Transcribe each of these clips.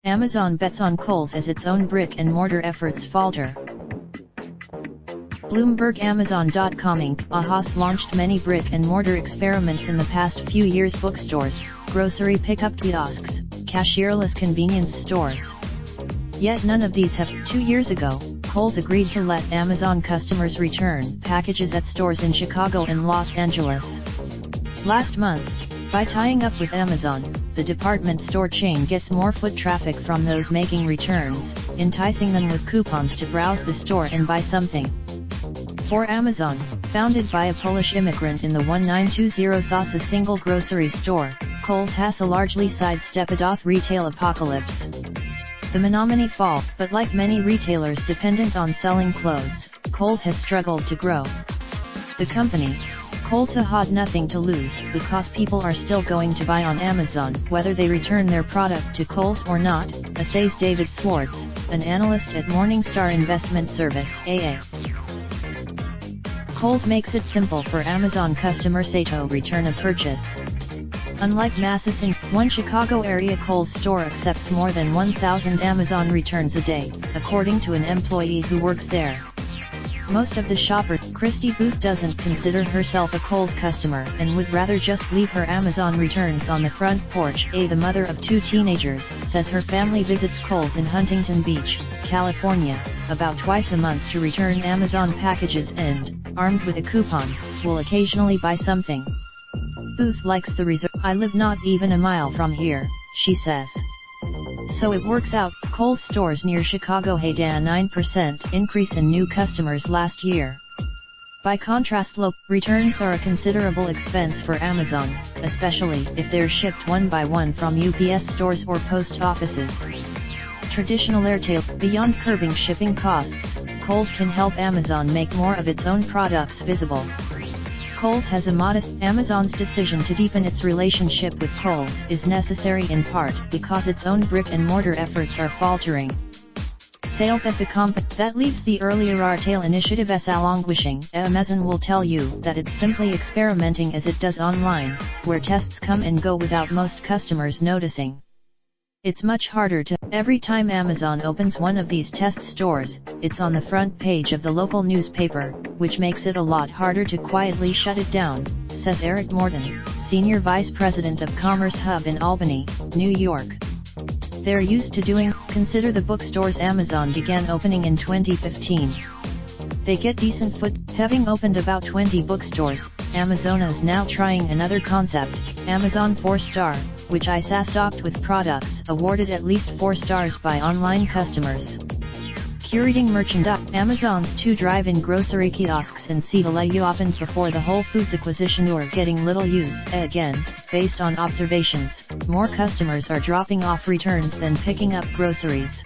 Amazon bets on Kohl's as its own brick-and-mortar efforts falter. Bloomberg Amazon.com Inc. has launched many brick-and-mortar experiments in the past few years: bookstores, grocery pickup kiosks, cashierless convenience stores. Yet none of these have. 2 years ago, Kohl's agreed to let Amazon customers return packages at stores in Chicago and Los Angeles. Last month, by tying up with Amazon, the department store chain gets more foot traffic from those making returns, enticing them with coupons to browse the store and buy something. For Amazon, founded by a Polish immigrant in the 1920s, sauce a single grocery store, Kohl's has a largely sidestepped retail apocalypse. The Menominee fall, but like many retailers dependent on selling clothes, Kohl's has struggled to grow. The company, Kohl's, had nothing to lose, because people are still going to buy on Amazon, whether they return their product to Kohl's or not, says David Swartz, an analyst at Morningstar Investment Service (AA). Kohl's makes it simple for Amazon customers to return a purchase. Unlike Masses Inc., one Chicago area Kohl's store accepts more than 1,000 Amazon returns a day, according to an employee who works there. Most of the shoppers, Christy Booth, doesn't consider herself a Kohl's customer and would rather just leave her Amazon returns on the front porch. The mother of 2 teenagers, says her family visits Kohl's in Huntington Beach, California, about twice a month to return Amazon packages and, armed with a coupon, will occasionally buy something. Booth likes the reserve. "I live not even a mile from here," she says. So it works out. Kohl's stores near Chicago had a 9% increase in new customers last year. By contrast, low returns are a considerable expense for Amazon, especially if they're shipped one by one from UPS stores or post offices. Traditional airtail. Beyond curbing shipping costs, Kohl's can help Amazon make more of its own products visible. Kohl's has a modest. Amazon's decision to deepen its relationship with Kohl's is necessary in part because its own brick-and-mortar efforts are faltering. Sales at the that leaves the earlier retail initiative as languishing. Amazon will tell you that it's simply experimenting as it does online, where tests come and go without most customers noticing. It's much harder to. Every time Amazon opens one of these test stores, it's on the front page of the local newspaper, which makes it a lot harder to quietly shut it down, says Eric Morton, Senior Vice President of Commerce Hub in Albany, New York. They're used to doing. Consider the bookstores Amazon began opening in 2015. They get decent foot. Having opened about 20 bookstores, Amazon is now trying another concept, Amazon 4-Star, which is stocked with products awarded at least 4 stars by online customers. Curating merchandise. Amazon's 2 drive-in grocery kiosks in Seattle opened before the Whole Foods acquisition are getting little use. Again, based on observations, more customers are dropping off returns than picking up groceries.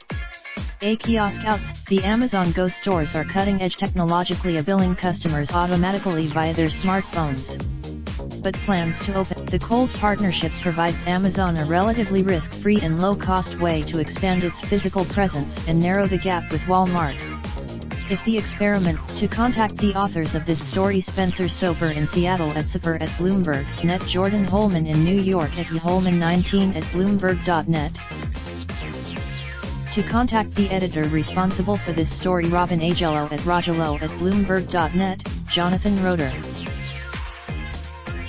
Kiosk outs. The Amazon Go stores are cutting-edge technologically billing customers automatically via their smartphones. But plans to open. The Kohl's partnership provides Amazon a relatively risk-free and low-cost way to expand its physical presence and narrow the gap with Walmart. If the experiment. To contact the authors of this story: Spencer Soper in Seattle at Soper at Bloomberg.net, Jordan Holman in New York at Holman19 at Bloomberg.net. To contact the editor responsible for this story: Robin Agello at Rogello at Bloomberg.net, Jonathan Roeder.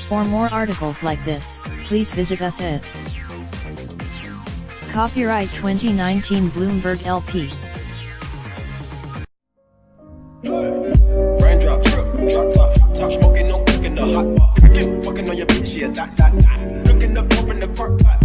For more articles like this, please visit us at Copyright 2019 Bloomberg LP. Raindrop, drop top smoking, no cooking the hot pot. Fucking on your bitch, yeah, that. Looking up, open the park pot.